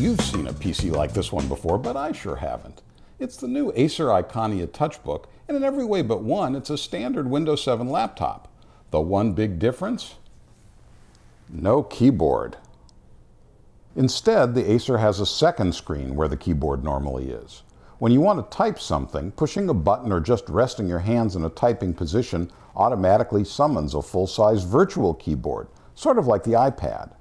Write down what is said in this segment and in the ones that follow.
you've seen a PC like this one before, but I sure haven't. It's the new Acer Iconia Touchbook, and in every way but one, it's a standard Windows 7 laptop. The one big difference? No keyboard. Instead, the Acer has a second screen where the keyboard normally is. When you want to type something, pushing a button or just resting your hands in a typing position automatically summons a full-size virtual keyboard, sort of like the iPad.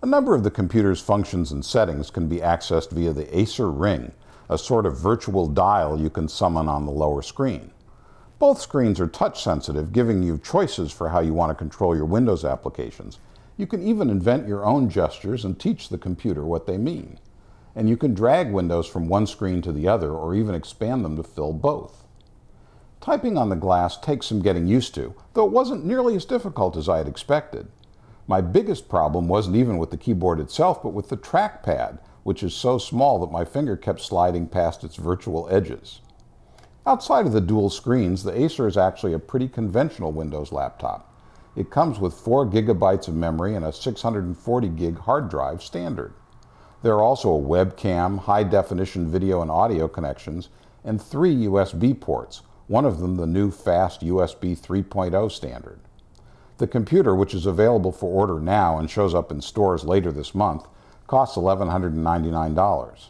A number of the computer's functions and settings can be accessed via the Acer Ring, a sort of virtual dial you can summon on the lower screen. Both screens are touch-sensitive, giving you choices for how you want to control your Windows applications. You can even invent your own gestures and teach the computer what they mean. And you can drag windows from one screen to the other, or even expand them to fill both. Typing on the glass takes some getting used to, though it wasn't nearly as difficult as I had expected. My biggest problem wasn't even with the keyboard itself, but with the trackpad, which is so small that my finger kept sliding past its virtual edges. Outside of the dual screens, the Acer is actually a pretty conventional Windows laptop. It comes with 4 gigabytes of memory and a 640 gig hard drive standard. There are also a webcam, high-definition video and audio connections, and 3 USB ports, one of them the new fast USB 3.0 standard. The computer, which is available for order now and shows up in stores later this month, costs $1,199.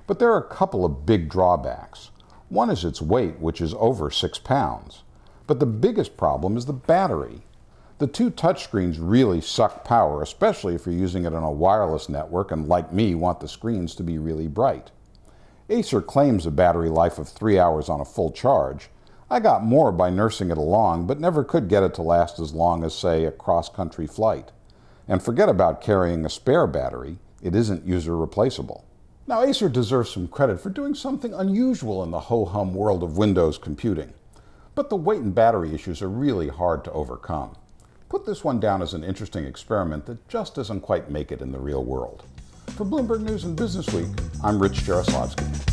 But there are a couple of big drawbacks. One is its weight, which is over 6 pounds. But the biggest problem is the battery. The 2 touchscreens really suck power, especially if you're using it on a wireless network and, like me, want the screens to be really bright. Acer claims a battery life of 3 hours on a full charge. I got more by nursing it along, but never could get it to last as long as, say, a cross-country flight. And forget about carrying a spare battery. It isn't user replaceable. Now, Acer deserves some credit for doing something unusual in the ho-hum world of Windows computing. But the weight and battery issues are really hard to overcome. Put this one down as an interesting experiment that just doesn't quite make it in the real world. For Bloomberg News and Business Week, I'm Jaroslovsky.